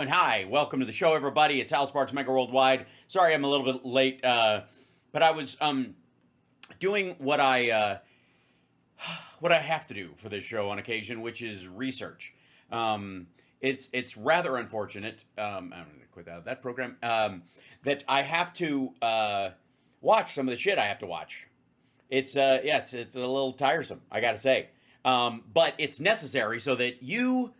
And hi, welcome to the show, everybody. It's Hal Sparks, Mega Worldwide. Sorry, I'm a little bit late, but I was doing what I have to do for this show on occasion, which is research. It's rather unfortunate. I'm going to quit out of that program. That I have to watch some of the shit I have to watch. It's it's a little tiresome, I got to say, but it's necessary so that you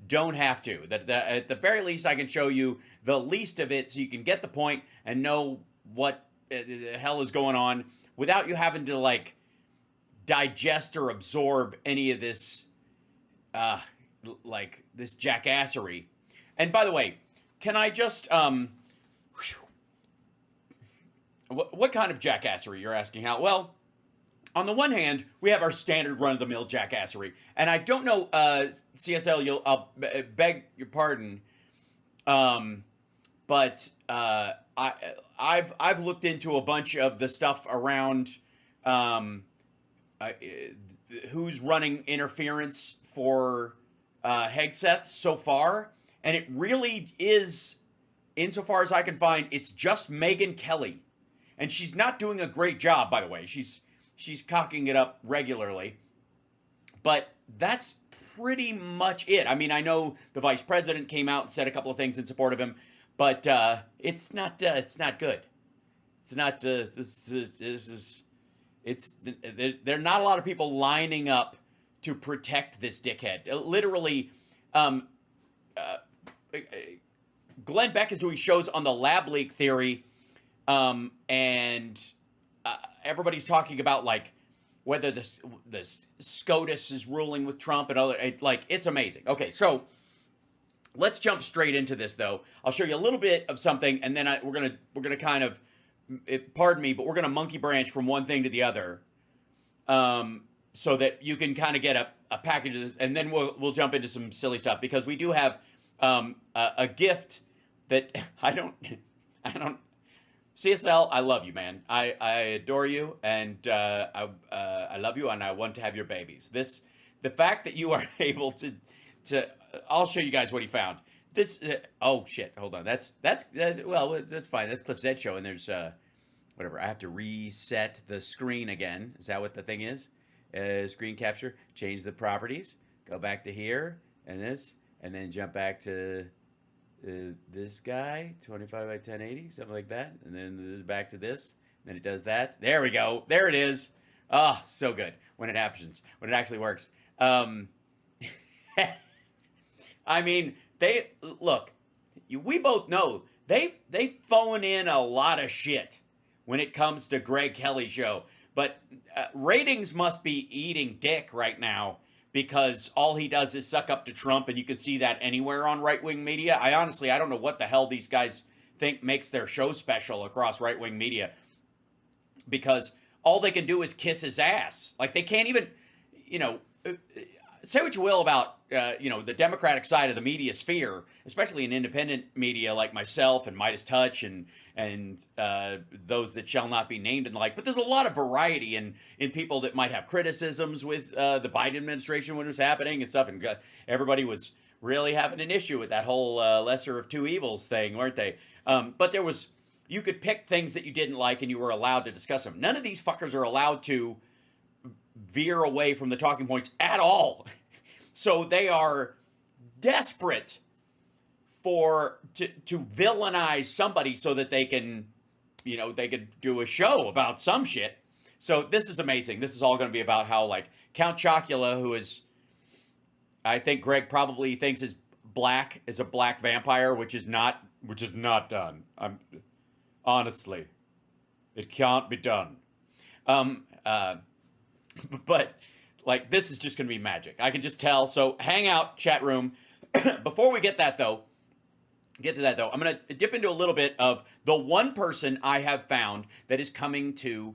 don't have to. That at the very least, I can show you the least of it, so you can get the point and know what the hell is going on without you having to like digest or absorb any of this, like this jackassery. And by the way, can I just what kind of jackassery, you're asking? How? Well, on the one hand, we have our standard run-of-the-mill jackassery, and I don't know, CSL, I'll beg your pardon, but I've looked into a bunch of the stuff around who's running interference for Hegseth so far, and it really is, insofar as I can find, it's just Megyn Kelly, and she's not doing a great job, by the way. She's cocking it up regularly, but that's pretty much it. I mean, I know the vice president came out and said a couple of things in support of him, but it's not good. It's not. There are not a lot of people lining up to protect this dickhead. Literally, Glenn Beck is doing shows on the lab leak theory, and everybody's talking about like whether this SCOTUS is ruling with Trump and other, it's amazing. Okay, so let's jump straight into this though. I'll show you a little bit of something, and then we're gonna kind of, pardon me, but we're gonna monkey branch from one thing to the other, so that you can kind of get a package of this, and then we'll jump into some silly stuff, because we do have a gift that I don't. CSL, I love you, man. I adore you, and I love you, and I want to have your babies. The fact that you are able to, I'll show you guys what he found. This, oh shit, hold on. That's well, that's fine. That's Cliff's Ed show, and there's whatever. I have to reset the screen again. Is that what the thing is? Screen capture. Change the properties. Go back to here and this, and then jump back to this guy, 25 by 1080, something like that, and then this is back to this, then it does that. There we go. There it is. Oh, so good when it happens, when it actually works. I mean, we both know they phone in a lot of shit when it comes to Greg Kelly's show, but ratings must be eating dick right now, because all he does is suck up to Trump, and you can see that anywhere on right-wing media. I don't know what the hell these guys think makes their show special across right-wing media, because all they can do is kiss his ass. Like, they can't even, say what you will about, the Democratic side of the media sphere, especially in independent media like myself and Midas Touch and those that shall not be named and the like. But there's a lot of variety in people that might have criticisms with the Biden administration when it was happening and stuff. And everybody was really having an issue with that whole lesser of two evils thing, weren't they? But you could pick things that you didn't like, and you were allowed to discuss them. None of these fuckers are allowed to veer away from the talking points at all. So they are desperate to villainize somebody so that they can, they could do a show about some shit. So this is amazing. This is all going to be about how, like, Count Chocula, who is, I think Greg probably thinks is a black vampire, which is not done. Honestly, it can't be done. But like, this is just going to be magic. I can just tell. So hang out, chat room. Before we get to that though, I'm going to dip into a little bit of the one person I have found that is coming to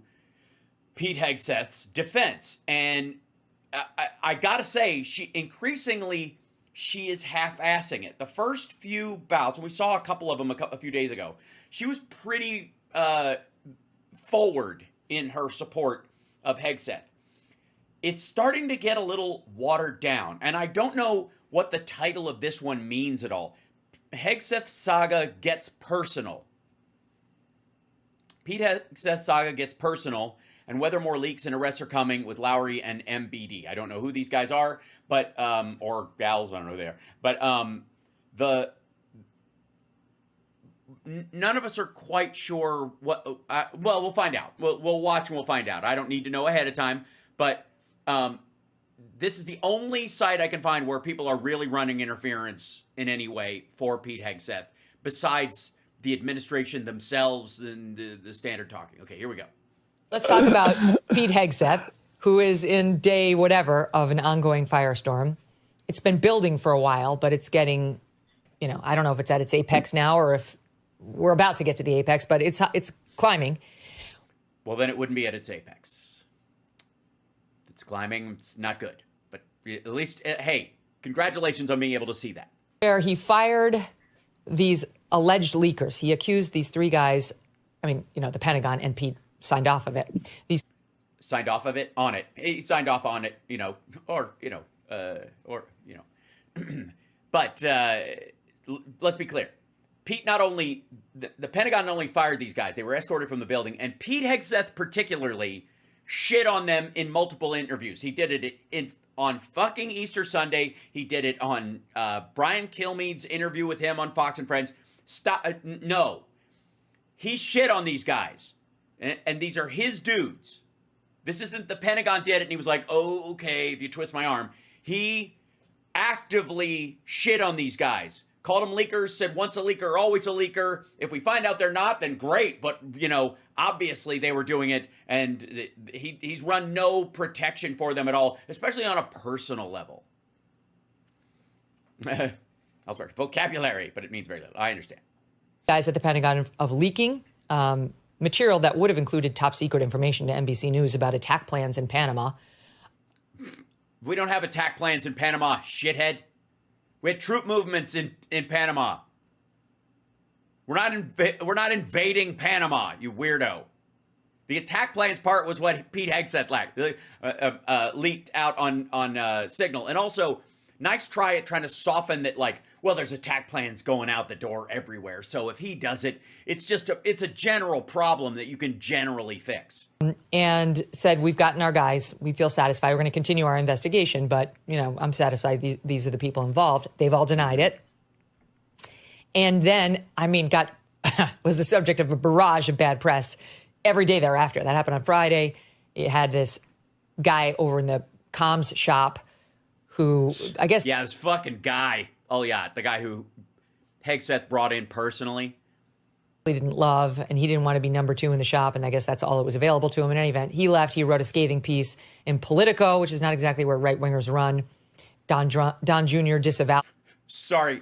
Pete Hegseth's defense. And I got to say, she is half-assing it. The first few bouts, and we saw a couple of them a few days ago, she was pretty forward in her support of Hegseth. It's starting to get a little watered down, and I don't know what the title of this one means at all. Hegseth saga gets personal. Pete Hegseth saga gets personal, and whether more leaks and arrests are coming with Lowry and MBD. I don't know who these guys are, but or gals, I don't know who they are. But none of us are quite sure what. Well, we'll find out. We'll watch and we'll find out. I don't need to know ahead of time, but this is the only site I can find where people are really running interference in any way for Pete Hegseth, besides the administration themselves and the standard talking. Okay, here we go. Let's talk about Pete Hegseth, who is in day whatever of an ongoing firestorm. It's been building for a while, but it's getting, I don't know if it's at its apex now or if we're about to get to the apex, but it's climbing. Well, then it wouldn't be at its apex. If it's climbing, it's not good. But at least, hey, congratulations on being able to see that. Where he fired these alleged leakers. He accused these three guys, the Pentagon, and Pete signed off of it. Signed off of it? On it. He signed off on it, But let's be clear. Pete the Pentagon not only fired these guys, they were escorted from the building, and Pete Hegseth particularly shit on them in multiple interviews. He did it on fucking Easter Sunday. He did it on Brian Kilmeade's interview with him on Fox and Friends. Stop. No. He shit on these guys. And these are his dudes. This isn't the Pentagon did it and he was like, oh, okay, if you twist my arm. He actively shit on these guys. Called them leakers, said once a leaker, always a leaker. If we find out they're not, then great. But, obviously they were doing it. And he's run no protection for them at all, especially on a personal level. I was working vocabulary, but it means very little. I understand. Guys at the Pentagon of leaking material that would have included top secret information to NBC News about attack plans in Panama. We don't have attack plans in Panama, shithead. We had troop movements in Panama. We're not invading Panama, you weirdo. The attack plans part was what Pete Hegseth leaked out on Signal. And also, nice trying to soften that, there's attack plans going out the door everywhere. So if he does it, it's a general problem that you can generally fix. And said, we've gotten our guys. We feel satisfied. We're going to continue our investigation. But, I'm satisfied these are the people involved. They've all denied it. And then, was the subject of a barrage of bad press every day thereafter. That happened on Friday. You had this guy over in the comms shop who, I guess... Yeah, this fucking guy. Oh, yeah, the guy who Hegseth brought in personally. He didn't love, and he didn't want to be number two in the shop, and I guess that's all that was available to him in any event. He left. He wrote a scathing piece in Politico, which is not exactly where right-wingers run. Don Jr. disavowed. Sorry.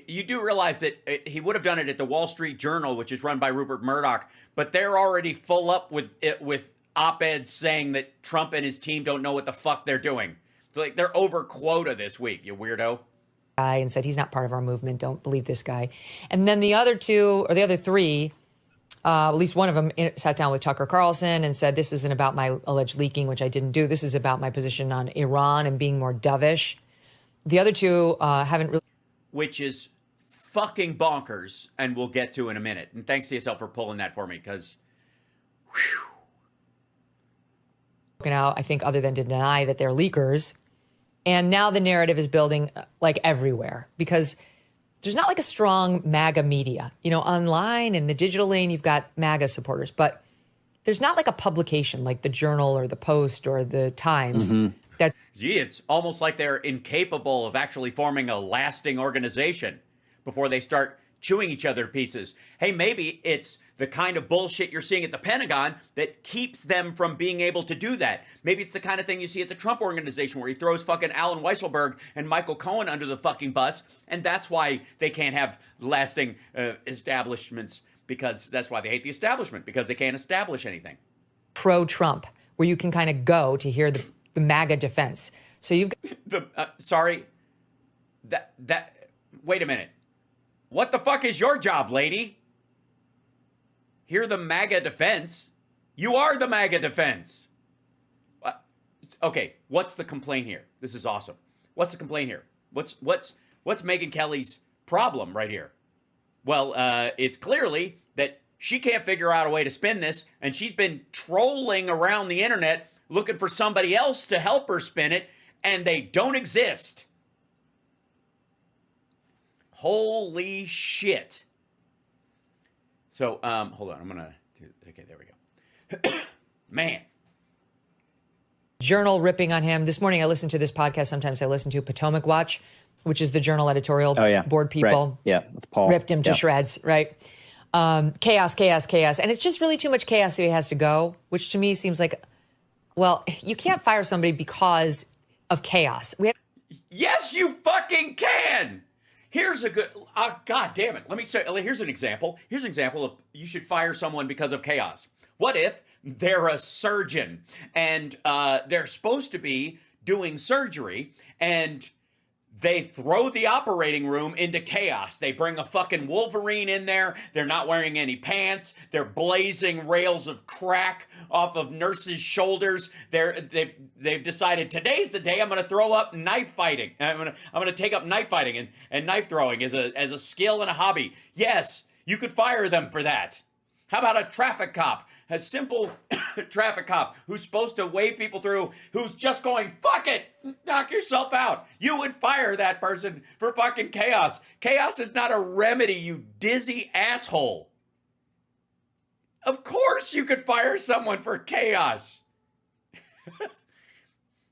You do realize that he would have done it at the Wall Street Journal, which is run by Rupert Murdoch, but they're already full up with op-eds saying that Trump and his team don't know what the fuck they're doing. So, they're over quota this week, you weirdo. And said he's not part of our movement. Don't believe this guy. And then the other three, at least one of them sat down with Tucker Carlson and said, this isn't about my alleged leaking, which I didn't do. This is about my position on Iran and being more dovish. The other two haven't really. Which is fucking bonkers, and we'll get to in a minute. And thanks to yourself for pulling that for me, because. Out, I think, other than to deny that they're leakers. And now the narrative is building everywhere because there's not a strong MAGA media. Online in the digital lane, you've got MAGA supporters, but there's not a publication like the Journal or the Post or the Times. Mm-hmm. It's almost like they're incapable of actually forming a lasting organization before they start chewing each other to pieces. Hey, maybe it's the kind of bullshit you're seeing at the Pentagon that keeps them from being able to do that. Maybe it's the kind of thing you see at the Trump organization where he throws fucking Alan Weisselberg and Michael Cohen under the fucking bus, and that's why they can't have lasting establishments, because that's why they hate the establishment, because they can't establish anything. Pro-Trump, where you can kind of go to hear the MAGA defense. So you've got... Wait a minute. What the fuck is your job, lady? Hear the MAGA defense. You are the MAGA defense. Okay, what's the complaint here? This is awesome. What's the complaint here? What's Megyn Kelly's problem right here? Well, it's clearly that she can't figure out a way to spin this, and she's been trolling around the internet looking for somebody else to help her spin it, and they don't exist. Holy shit. So, hold on. I'm going to do, okay, there we go. Man. Journal ripping on him. This morning I listened to this podcast. Sometimes I listen to Potomac Watch, which is the Journal editorial board people. Right. Yeah, that's Paul. Ripped him to shreds, right? Chaos, chaos, chaos. And it's just really too much chaos, so he has to go, which to me seems like, well, you can't fire somebody because of chaos. Yes, you fucking can. Here's a good, God damn it. Let me say, here's an example. Here's an example of you should fire someone because of chaos. What if they're a surgeon and they're supposed to be doing surgery and they throw the operating room into chaos. They bring a fucking Wolverine in there. They're not wearing any pants. They're blazing rails of crack off of nurses' shoulders. They've decided today's the day I'm going to throw up knife fighting. I'm going to take up knife fighting and knife throwing as a skill and a hobby. Yes, you could fire them for that. How about a traffic cop? A simple traffic cop who's supposed to wave people through, who's just going, fuck it, knock yourself out. You would fire that person for fucking chaos. Chaos is not a remedy, you dizzy asshole. Of course you could fire someone for chaos.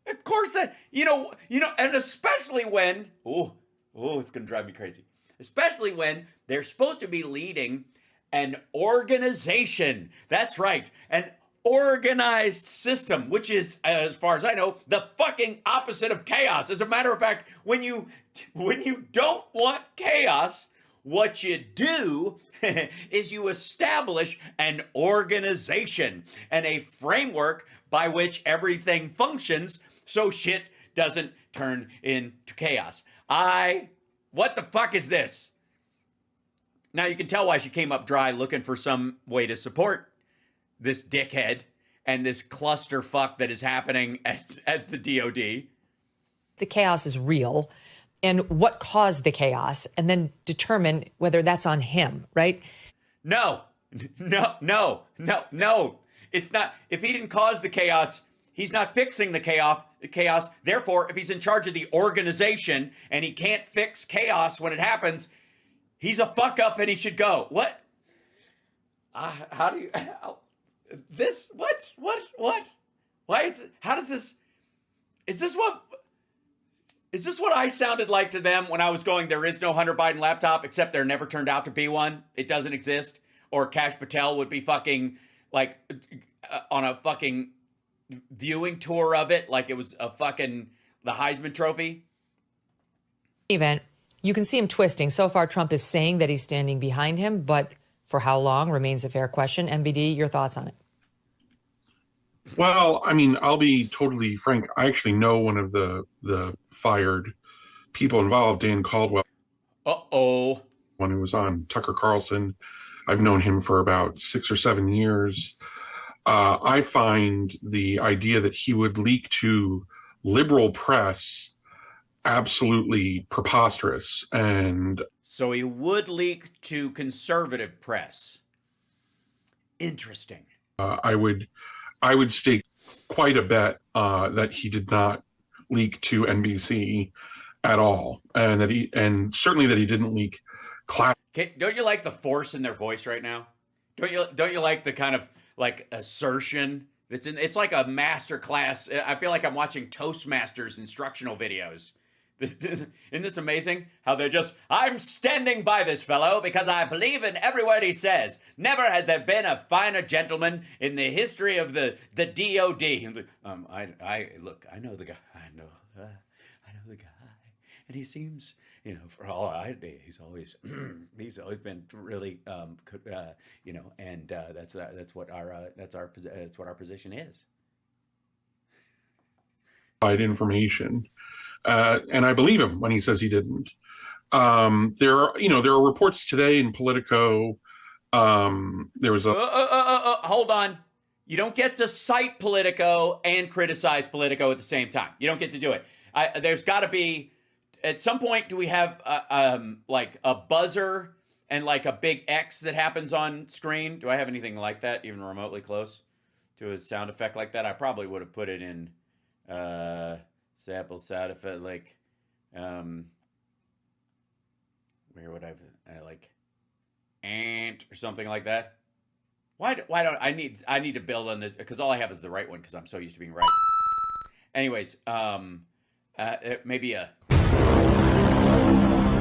Of course that, you know, and especially when, it's going to drive me crazy. Especially when they're supposed to be leading an organization. That's right. An organized system, which is, as far as I know, the fucking opposite of chaos. As a matter of fact, when you don't want chaos, what you do is you establish an organization and a framework by which everything functions so shit doesn't turn into chaos. What the fuck is this? Now you can tell why she came up dry looking for some way to support this dickhead and this clusterfuck that is happening at the DOD. The chaos is real and what caused the chaos, and then determine whether that's on him, right? No. It's not. If he didn't cause the chaos, he's not fixing the chaos. Therefore, if he's in charge of the organization and he can't fix chaos when it happens, he's a fuck up and he should go. What? How do you... this? What? Why is it... How does this... Is this what I sounded like to them when I was going, there is no Hunter Biden laptop, except there never turned out to be one. It doesn't exist. Or Kash Patel would be fucking, like, on a fucking viewing tour of it, like it was a fucking... the Heisman Trophy. Event. You can see him twisting. So far, Trump is saying that he's standing behind him, but for how long remains a fair question. MBD, your thoughts on it? Well, I mean, I'll be totally frank. I actually know one of the fired people involved, Dan Caldwell. Uh-oh. One who was on Tucker Carlson. I've known him for about 6 or 7 years. I find the idea that he would leak to liberal press absolutely preposterous. And so he would leak to conservative press. Interesting. I would stake quite a bet that he did not leak to NBC at all, and certainly that he didn't leak class. Don't you like the force in their voice right now? Don't you like the kind of like assertion that's in? It's like a master class. I feel like I'm watching Toastmasters instructional videos. Isn't this amazing? How they're just, I'm standing by this fellow because I believe in every word he says. Never has there been a finer gentleman in the history of the DOD. I know the guy. I know the guy, and he seems, for all he's always been really, and that's what our position is. Information. And I believe him when he says he didn't. There are reports today in Politico. There was a hold on. You don't get to cite Politico and criticize Politico at the same time. You don't get to do it. There's got to be at some point, do we have like a buzzer and like a big X that happens on screen? Do I have anything like that, even remotely close to a sound effect like that? I probably would have put it in sample sound effect, like where would I like ant or something like that? Why don't I need to build on this, because all I have is the right one because I'm so used to being right. Anyways, maybe a.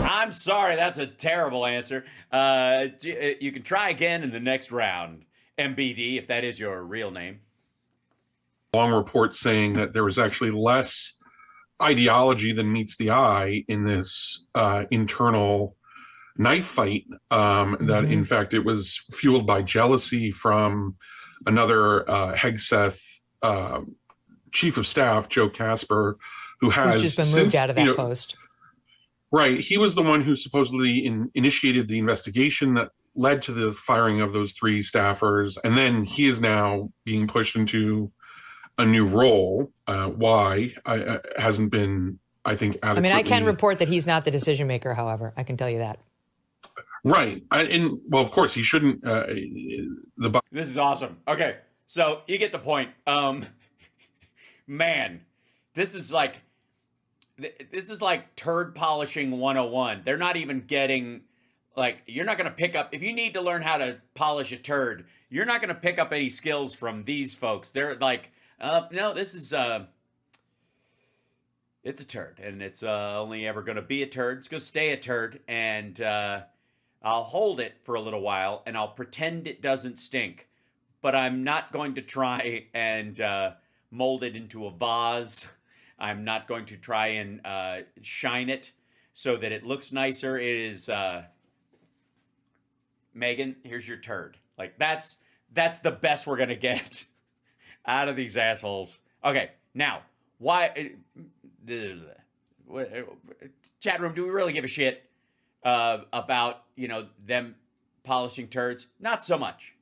I'm sorry, that's a terrible answer. You can try again in the next round, MBD, if that is your real name. Long report saying that there was actually less ideology than meets the eye in this internal knife fight. That in fact it was fueled by jealousy from another Hegseth chief of staff, Joe Casper, who has who's just been moved out of that post. Right. He was the one who supposedly initiated the investigation that led to the firing of those 3 staffers. And then he is now being pushed into a new role. Why hasn't been, I think, adequately. I mean, I can report that he's not the decision maker, however. I can tell you that. Right. And well, of course, he shouldn't. This is awesome. Okay. So you get the point. Man, this is like turd polishing 101. They're not even getting, like, you're not going to pick up, if you need to learn how to polish a turd, you're not going to pick up any skills from these folks. They're like, no, this is, it's a turd, and it's only ever going to be a turd. It's going to stay a turd, and I'll hold it for a little while, and I'll pretend it doesn't stink, but I'm not going to try and mold it into a vase. I'm not going to try and shine it so that it looks nicer. It is, Megyn, here's your turd. Like, that's the best we're going to get out of these assholes. Okay, now, why... chat room, do we really give a shit about, them polishing turds? Not so much.